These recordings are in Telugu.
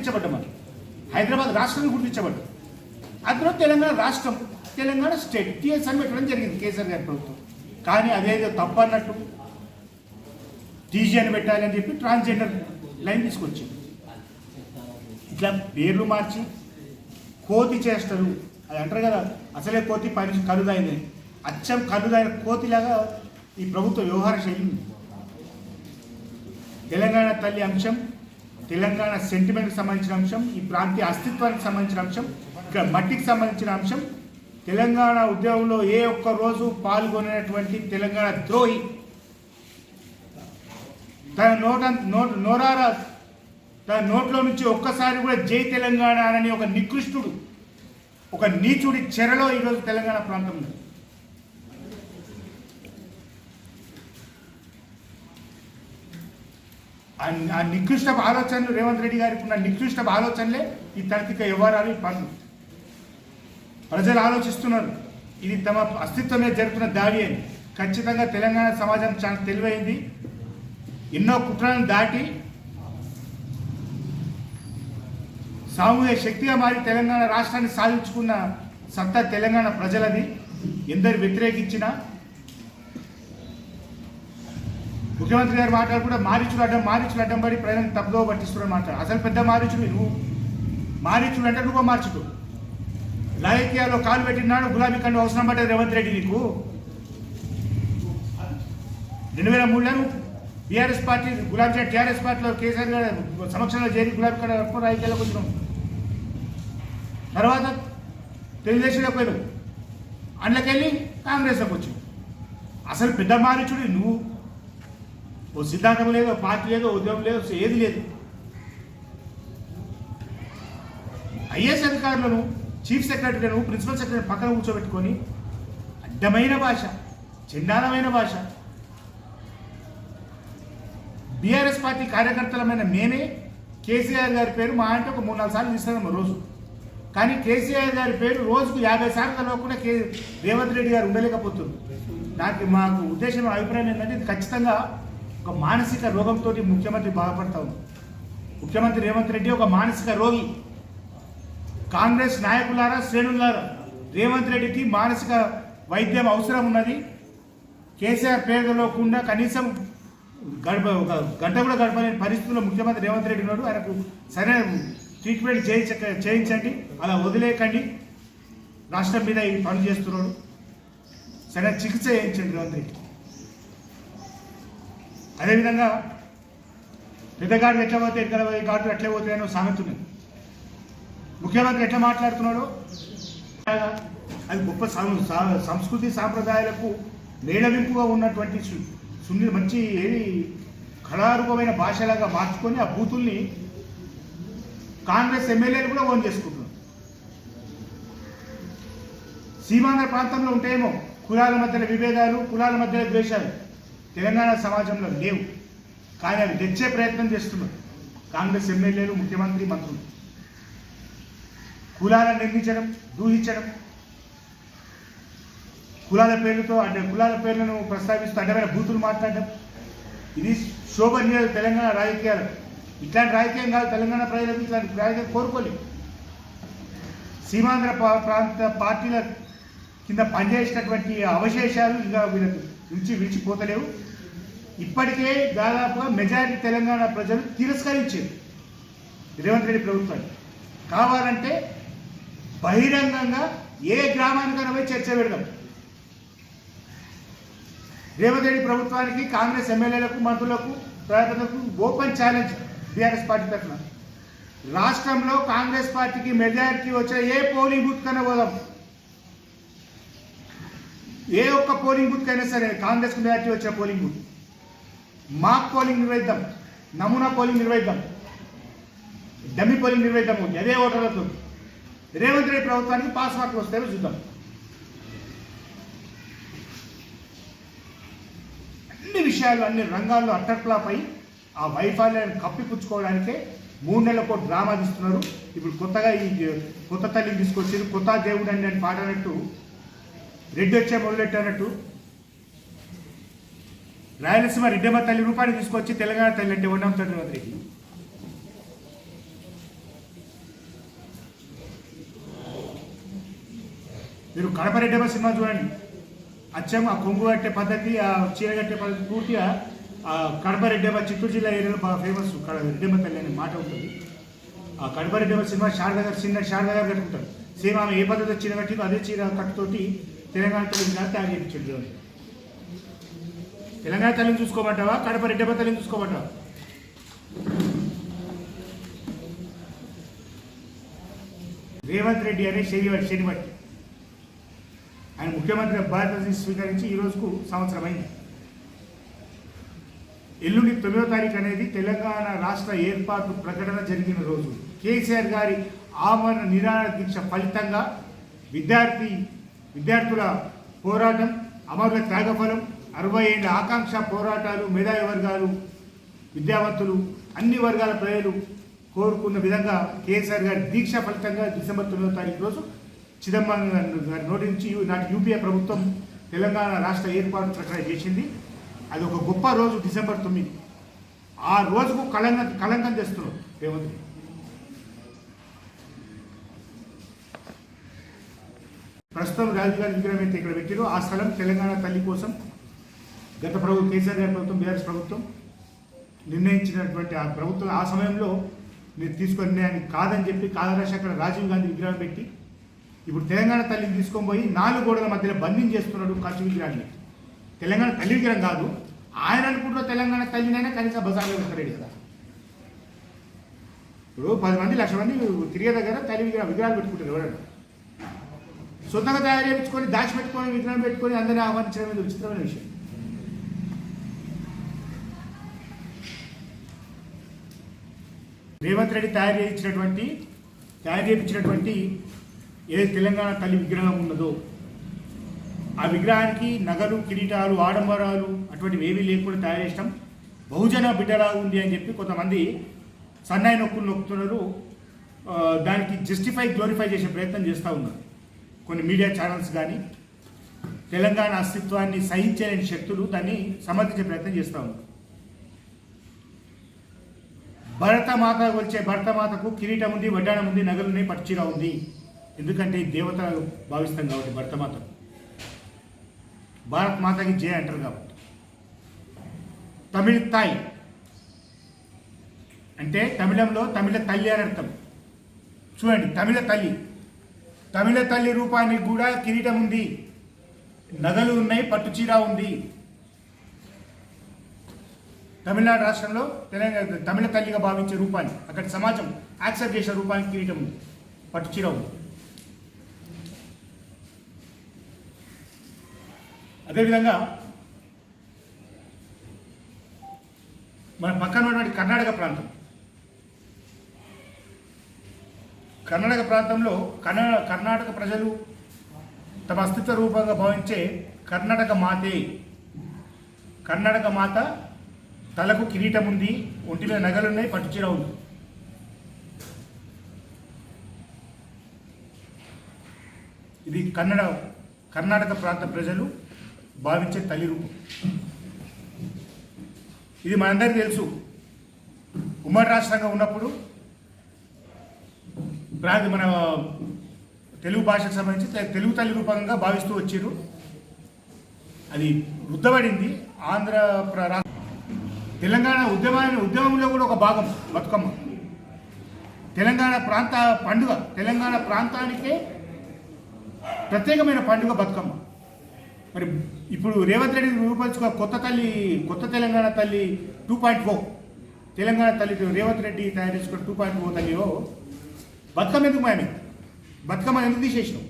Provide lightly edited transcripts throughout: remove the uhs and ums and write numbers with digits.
గుర్తించబడ్డాం. మనం హైదరాబాద్ రాష్ట్రాన్ని గుర్తించబడ్డాం. అందులో తెలంగాణ రాష్ట్రం, తెలంగాణ స్టేట్ టీఎస్ అని పెట్టడం జరిగింది కేసీఆర్ గారి ప్రభుత్వం. కానీ అదేదో తప్పు అన్నట్టు టీజీ అని పెట్టాలి అని చెప్పి ట్రాన్స్జెండర్ లైన్ తీసుకొచ్చింది. ఇట్లా పేర్లు మార్చి కోతి చేష్టలు, అది అంటారు కదా, అసలే కోతి పని కలుదైంది, అచ్చం కలుదైన కోతిలాగా ఈ ప్రభుత్వ వ్యవహార శైలి. తెలంగాణ తల్లి అంశం, తెలంగాణ సెంటిమెంట్కి సంబంధించిన అంశం, ఈ ప్రాంతీయ అస్తిత్వానికి సంబంధించిన అంశం, ఇక్కడ మట్టికి సంబంధించిన అంశం. తెలంగాణ ఉద్యమంలో ఏ ఒక్క రోజు పాల్గొనేటువంటి తెలంగాణ ద్రోహి తన నోట్లో నుంచి ఒక్కసారి కూడా జై తెలంగాణ అని ఒక నికృష్టుడు, ఒక నీచుడి చెరలో ఈరోజు తెలంగాణ ప్రాంతంలో. ఆ నికృష్ట ఆలోచనలు, రేవంత్ రెడ్డి గారికి ఉన్న నికృష్ట ఆలోచనలే ఈ తార్కిక వ్యవహారాలు, ఈ పనులు. ప్రజలు ఆలోచిస్తున్నారు ఇది తమ అస్తిత్వం మీద జరుగుతున్న దాడి అని. ఖచ్చితంగా తెలంగాణ సమాజం చాలా తెలివైంది. ఎన్నో కుట్రలను దాటి సామూహిక శక్తిగా మారి తెలంగాణ రాష్ట్రాన్ని సాధించుకున్న సత్తా తెలంగాణ ప్రజలది. ఎందరు వ్యతిరేకించినా ముఖ్యమంత్రి గారు మాట్లాడుకుంటే మారీచులు అడ్డం పడి ప్రజలను తప్పుదో పట్టిస్తున్నాడు మాట్లాడు. అసలు పెద్ద మారీచుడు నువ్వు. మారీచుడు అంటే నువ్వు మార్చుకో. రాజకీయాల్లో కాలు పెట్టినాడు, గులాబీ కండు అవసరం పడ్డది రేవంత్ రెడ్డి నీకు. 2003లో బీఆర్ఎస్ పార్టీ గులాబీ టీఆర్ఎస్ పార్టీలో కేసీఆర్ గారు సమక్షంలో చేరి గులాబీ కండు రాజకీయాల్లోకి వచ్చినాం. తర్వాత తెలుగుదేశంలోకి పోయినావు, అందులోకెళ్ళి కాంగ్రెస్లోకి వచ్చావు. అసలు పెద్ద మారీచుడు నువ్వు. ఓ సిద్ధాంతం లేదు, పార్టీ లేదు, ఉద్యమం లేదు, ఏది లేదు. ఐఏఎస్ అధికారులను, చీఫ్ సెక్రటరీలను, ప్రిన్సిపల్ సెక్రటరీ పక్కన కూర్చోబెట్టుకొని అడ్డమైన భాష, చండాలమైన భాష. బీఆర్ఎస్ పార్టీ కార్యకర్తలమైన మేమే కేసీఆర్ గారి పేరు మా అంటే ఒక 3-4 సార్లు తీస్తున్నాం రోజు. కానీ కేసీఆర్ గారి పేరు రోజుకు 50 సార్లు కలవకుండా రేవంత్ రెడ్డి గారు ఉండలేకపోతుంది. మాకు ఉద్దేశం, అభిప్రాయం ఏంటంటే ఇది ఖచ్చితంగా ఒక మానసిక రోగంతో ముఖ్యమంత్రి బాధపడతా ఉన్నాం. ముఖ్యమంత్రి రేవంత్ రెడ్డి ఒక మానసిక రోగి. కాంగ్రెస్ నాయకులారా, శ్రేణులారా, రేవంత్ రెడ్డికి మానసిక వైద్యం అవసరం ఉన్నది. కేసీఆర్ పేరులోకుండా కనీసం ఒక గంట కూడా గడపలేని పరిస్థితుల్లో ముఖ్యమంత్రి రేవంత్ రెడ్డి ఉన్నాడు. ఆయనకు సరైన ట్రీట్మెంట్ చేయించండి, అలా వదిలేయకండి. రాష్ట్రం మీద ఈ పనులు చేస్తున్నాడు, సరైన చికిత్స చేయించండి రేవంత్ రెడ్డి. అదేవిధంగా పెద్దగాడు ఎట్లా పోతే ఇక్కడ గాడు ఎట్లా పోతే అని సామెత ఉన్నది. ముఖ్యమంత్రి ఎట్లా మాట్లాడుతున్నాడు, అది గొప్ప సంస్కృతి సాంప్రదాయాలకు మేళవింపుగా ఉన్నటువంటి మంచి ఏది కళారూపమైన భాషలాగా మార్చుకొని ఆ బూతుల్ని కాంగ్రెస్ ఎమ్మెల్యేలు కూడా ఓన్ చేసుకుంటున్నారు. సీమాంధ్ర ప్రాంతంలో ఉంటేమో కులాల మధ్యలో విభేదాలు, కులాల మధ్యలో ద్వేషాలు తెలంగాణ సమాజంలో లేవు. కానీ అవి తెచ్చే ప్రయత్నం చేస్తున్నారు కాంగ్రెస్ ఎమ్మెల్యేలు, ముఖ్యమంత్రి, మంత్రులు. కులాలను నిర్మించడం, దూహించడం, కులాల పేర్లతో అంటే కులాల పేర్లను ప్రస్తావిస్తూ అడ్డమైన బూతులు మాట్లాడడం, ఇది శోభనీయాలు తెలంగాణ రాజకీయాలు. ఇట్లాంటి రాజకీయం కాదు తెలంగాణ ప్రజలకు, ఇట్లాంటి రాజకీయం కోరుకోలేదు. సీమాంధ్ర ప్రాంత పార్టీల కింద పనిచేసినటువంటి అవశేషాలు ఇంకా వీళ్ళకి విడిచిపోతలేవు. ఇప్పటికే దాదాపుగా మెజారిటీ తెలంగాణ ప్రజలు తిరస్కరించారు రేవంత్ రెడ్డి ప్రభుత్వాన్ని. కావాలంటే బహిరంగంగా ఏ గ్రామానికైనా పోయి చర్చ పెడదాం. రేవంత్ రెడ్డి ప్రభుత్వానికి, కాంగ్రెస్ ఎమ్మెల్యేలకు, మంత్రులకు, ప్రజలకు ఓపెన్ ఛాలెంజ్ బీఆర్ఎస్ పార్టీ తరఫున. రాష్ట్రంలో కాంగ్రెస్ పార్టీకి మెజారిటీ వచ్చే ఏ పోలింగ్ బూత్ కన్నా పోదాం. ఏ ఒక్క పోలింగ్ బూత్ కైనా సరే కాంగ్రెస్కి మెజారిటీ వచ్చిన పోలింగ్ బూత్ మాక్ పోలింగ్ నిర్వహిద్దాం, నమూనా పోలింగ్ నిర్వహిద్దాం, డమ్మి పోలింగ్ నిర్వహిద్దాము. అదే ఓటర్లతో రేవంత్ రెడ్డి ప్రభుత్వానికి పాస్ మార్కులు వస్తాయో చూద్దాం. అన్ని విషయాలు, అన్ని రంగాల్లో అట్టట్లాపై ఆ వైఫల్యాన్ని కప్పిపుచ్చుకోవడానికే 3 నెలలకు డ్రామా తీస్తున్నారు. ఇప్పుడు కొత్తగా ఈ కొత్త తల్లిని తీసుకొచ్చారు. కొత్త దేవుడు అండి అని పాట అన్నట్టు, రెడ్డి వచ్చే మొదలెట్టన్నట్టు రాయలసీమ రెడ్డమ్మ తల్లి రూపాన్ని తీసుకొచ్చి తెలంగాణ తల్లి అంటే ఉండడం రేవంత్ రెడ్డి. మీరు కడప రెడ్డమ్మ సినిమా చూడండి, అచ్చం ఆ కొంగు కట్టే పద్ధతి, ఆ చీర కట్టే పద్ధతి పూర్తిగా కడప రెడ్డమ్మ చిత్తూరు జిల్లా ఏరియాలో బాగా ఫేమస్ రెడ్డమ్మ తల్లి అనే మాట ఉంటుంది. ఆ కడప రెడ్డమ్మ సినిమా శారద గారు చిన్న శారద గారు కట్టుకుంటారు. సేమ్ ఆమె ఏ పద్ధతి చీర కట్టిందో అదే చీర కట్టుతోటి తెలంగాణ తల్లిని తయారు చేయించాడు. తెలంగాణ తల్లిని చూసుకోమంటావా, కడప రెడ్డమ్మ తల్లిని చూసుకోమంటావా? రేవంత్ రెడ్డి అనే శనిబట్టి ఆయన ముఖ్యమంత్రి బాధ్యత స్వీకరించి ఈ రోజుకు సంవత్సరం అయింది. ఎల్లుండి 9వ తారీఖు అనేది తెలంగాణ రాష్ట్ర ఏర్పాటు ప్రకటన జరిగిన రోజు. కేసీఆర్ గారి ఆమరణ నిరాహార దీక్ష ఫలితంగా విద్యార్థుల పోరాటం, అమరుల త్యాగఫలం, 60 ఏళ్ల ఆకాంక్ష పోరాటాలు, మేధావి వర్గాలు, విద్యావంతులు, అన్ని వర్గాల ప్రజలు కోరుకున్న విధంగా కేసీఆర్ గారి దీక్ష ఫలితంగా డిసెంబర్ 9వ తారీఖు రోజు చిదంబరం గారి నోటి నుంచి నాటి యూపీఏ ప్రభుత్వం తెలంగాణ రాష్ట్ర ఏర్పాటు ప్రకటన చేసింది. అది ఒక గొప్ప రోజు, డిసెంబర్ 9. ఆ రోజుకు కళంకం తెస్తున్నారు రేవంత్ రెడ్డి. ప్రస్తుతం రాజీవ్ గాంధీ విగ్రహం అయితే ఇక్కడ పెట్టారు. ఆ స్థలం తెలంగాణ తల్లి కోసం గత ప్రభుత్వం, కేసీఆర్ గారి ప్రభుత్వం, బీఆర్ఎస్ ప్రభుత్వం నిర్ణయించినటువంటి ఆ ప్రభుత్వం ఆ సమయంలో మీరు తీసుకున్న నిర్ణయానికి కాదని చెప్పి కాదరాశి అక్కడ రాజీవ్ గాంధీ విగ్రహం పెట్టి ఇప్పుడు తెలంగాణ తల్లిని తీసుకొని పోయి 4 గోడల మధ్యలో బంధించేస్తున్నాడు. ఖర్చు విగ్రహాన్ని తెలంగాణ తల్లి విగ్రహం కాదు, ఆయన అనుకుంటున్న తెలంగాణ తల్లినైనా కనీసం బజార్లో పెట్టలేడు కదా. ఇప్పుడు 10 మంది 1,00,000 మంది తిరిగే దగ్గర తల్లి విగ్రహాలు పెట్టుకుంటారు. ఎవరైనా సొంతంగా తయారు చేయించుకొని దాచిపెట్టుకొని విగ్రహం పెట్టుకొని అందరినీ ఆహ్వానించడం అనేది విచిత్రమైన విషయం. రేవంత్ రెడ్డి తయారు చేయించినటువంటి ఏదైతే తెలంగాణ తల్లి విగ్రహం ఉన్నదో ఆ విగ్రహానికి నగలు, కిరీటాలు, ఆడంబరాలు అటువంటివి ఏవీ లేకుండా తయారు చేస్తాం, బహుజన బిడ్డలా ఉంది అని చెప్పి కొంతమంది సన్నాయి నొక్కుతున్నారు. దానికి గ్లోరిఫై చేసే ప్రయత్నం చేస్తూ ఉన్నారు కొన్ని మీడియా ఛానల్స్. కానీ తెలంగాణ అస్తిత్వాన్ని సహించలేని శక్తులు దాన్ని సమర్థించే ప్రయత్నం చేస్తూ ఉన్నారు. భరతమాత వచ్చే భరతమాతకు కిరీటం ఉంది, వడ్డాణం ఉంది, నగలున్నాయి, పట్టుచీర ఉంది. ఎందుకంటే దేవత భావిస్తాం కాబట్టి భరతమాత, భారత్ మాతకి జయ అంటారు కాబట్టి. తమిళ తాయ్ అంటే తమిళంలో తమిళ తల్లి అని అర్థం. చూడండి, తమిళ తల్లి రూపానికి కూడా కిరీటం ఉంది, నగలు ఉన్నాయి, పట్టుచీర ఉంది. తమిళనాడు రాష్ట్రంలో తమిళ తల్లిగా భావించే రూపాన్ని అక్కడ సమాజం యాక్సెప్ట్ చేసే రూపానికి కిరీటం ఉంది, పట్టుచీర ఉంది. అదేవిధంగా మన పక్కన ఉన్నటువంటి కర్ణాటక ప్రాంతంలో కర్ణాటక ప్రజలు తమ అస్తిత్వ రూపంగా భావించే కర్ణాటక మాత తలకు కిరీటం ఉంది, ఒంటి మీద నగలున్నాయి, పట్టుచీర ఉంది. ఇది కర్ణాటక ప్రాంత ప్రజలు భావించే తల్లి రూపం. ఇది మనందరికీ తెలుసు. ఉమ్మడి రాష్ట్రంగా ఉన్నప్పుడు మన తెలుగు భాషకు సంబంధించి తెలుగు తల్లి రూపంగా భావిస్తూ వచ్చారు. అది వృద్ధపడింది. తెలంగాణ ఉద్యమంలో కూడా ఒక భాగం బతుకమ్మ. తెలంగాణ ప్రాంత పండుగ, తెలంగాణ ప్రాంతానికే ప్రత్యేకమైన పండుగ బతుకమ్మ. మరి ఇప్పుడు రేవంత్ రెడ్డి రూపొందించుకో కొత్త తెలంగాణ తల్లి 2.0 తెలంగాణ తల్లి రేవంత్ రెడ్డి తయారు చేసుకున్న 2.0 తల్లిలో బతుకమ్మ ఎందుకు మాయమే? బతుకమ్మ ఎందుకు తీసేసినావు?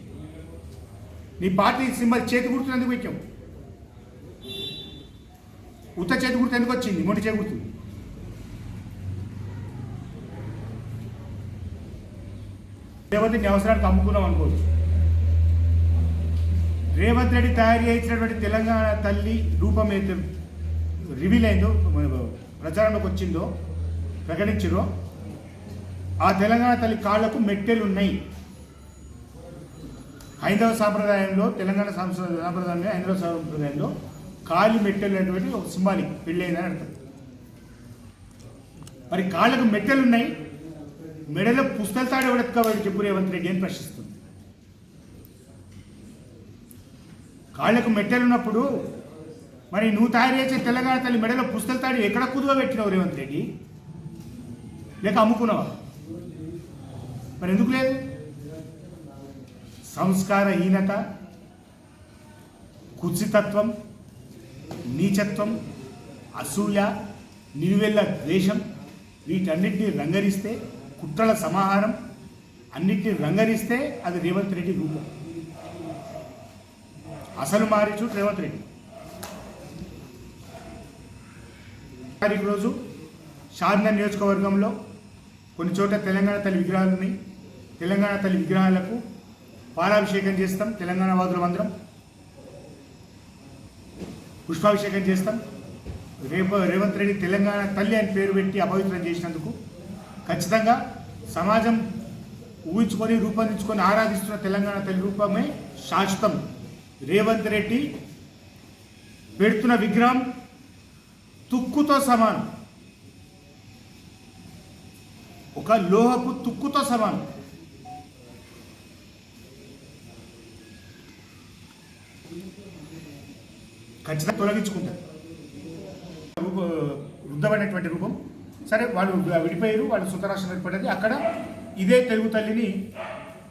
నీ పార్టీ సింబల్ చేతి గుర్తులు ఎందుకు పెట్టావు? ఉత్త చేతి గుర్తు ఎందుకు వచ్చింది? మొండి చేతి గుర్తు. రేవంత్ నీ అవసరానికి అమ్ముకున్నాం అనుకోవచ్చు. రేవంత్ రెడ్డి తయారు చేయించినటువంటి తెలంగాణ తల్లి రూపం అయితే రివీల్ అయిందో, ప్రచారంలోకి వచ్చిందో, ప్రకటించారో, ఆ తెలంగాణ తల్లి కాళ్లకు మెట్టెలు ఉన్నాయి. హైందవ సాంప్రదాయంలో, తెలంగాణ సాంప్రదాయంలో, హైందవ సాంప్రదాయంలో కాలి మెట్టెలు అనేటువంటి ఒక సింబాలిక్ పెళ్ళైందని అర్థం. మరి కాళ్ళకు మెట్టెలు ఉన్నాయి, మెడలో పుస్తల తాడు ఎవడెత్తుకోవాలి చెప్పు రేవంత్ రెడ్డి అని ప్రశ్నిస్తుంది. కాళ్ళకు మెట్టెలున్నప్పుడు మరి నువ్వు తయారు చేసే తెలంగాణ తల్లి మెడలో పుస్తల తాడి ఎక్కడ కుదువ పెట్టినావు రేవంత్ రెడ్డి? లేక అమ్ముకున్నావా? మరి ఎందుకు లేదు? సంస్కారహీనత, కుత్సితత్వం, నీచత్వం, అసూయ, నిలువెల్ల ద్వేషం వీటన్నిటిని రంగరిస్తే, కుట్రల సమాహారం అన్నిటిని రంగరిస్తే అది రేవంత్ రెడ్డి రూపం. అసలు మారిచు రేవంత్ రెడ్డి. తారీఖు రోజు షాద్నగర్ నియోజకవర్గంలో కొన్ని చోట్ల తెలంగాణ తల్లి విగ్రహాలు ఉన్నాయి. తెలంగాణ తల్లి విగ్రహాలకు పాలాభిషేకం చేస్తాం. తెలంగాణ వాదులం అందరం పుష్పాభిషేకం చేస్తాం. రేవంత్ రెడ్డి తెలంగాణ తల్లి అని పేరు పెట్టి అపవిత్రం చేసినందుకు ఖచ్చితంగా సమాజం ఊహించుకొని రూపొందించుకొని ఆరాధిస్తున్న తెలంగాణ తల్లి రూపమే శాశ్వతం. రేవంత్ రెడ్డి పెడుతున్న విగ్రహం తుక్కుతో సమానం, ఒక లోహపు తుక్కుతో సమానం. ఖచ్చితంగా తొలగించుకుంటారు. వృద్ధమైనటువంటి రూపం. సరే, వాళ్ళు విడిపోయారు, వాళ్ళు సొంత రాష్ట్రం ఏర్పడ్డది. అక్కడ ఇదే తెలుగు తల్లిని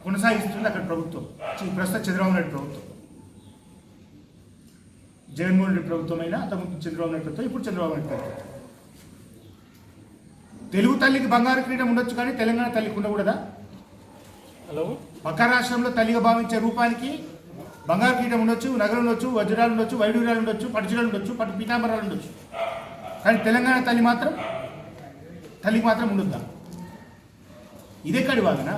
కొనసాగిస్తుంది అక్కడ ప్రభుత్వం. ప్రస్తుతం చంద్రబాబు నాయుడు ప్రభుత్వం, జగన్మోహన్ రెడ్డి ప్రభుత్వం అయినా అంతకుముందు చంద్రబాబు నాయుడు ప్రభుత్వం, ఇప్పుడు చంద్రబాబు నాయుడు ప్రభుత్వం. తెలుగు తల్లికి బంగారు క్రీడం ఉండొచ్చు, కానీ తెలంగాణ తల్లికి ఉండకూడదా? హలో, పక్క రాష్ట్రంలో తల్లిగా భావించే రూపానికి బంగారు క్రీడం ఉండొచ్చు, నగలు ఉండొచ్చు, వజ్రాలు ఉండొచ్చు, వైడూర్యాలు ఉండొచ్చు, పట్టుచీరలు ఉండొచ్చు, పట్టు పీతాంబరాలు ఉండొచ్చు, కానీ తెలంగాణ తల్లికి మాత్రం ఉండొద్దా? ఇదెక్కడి వాదన?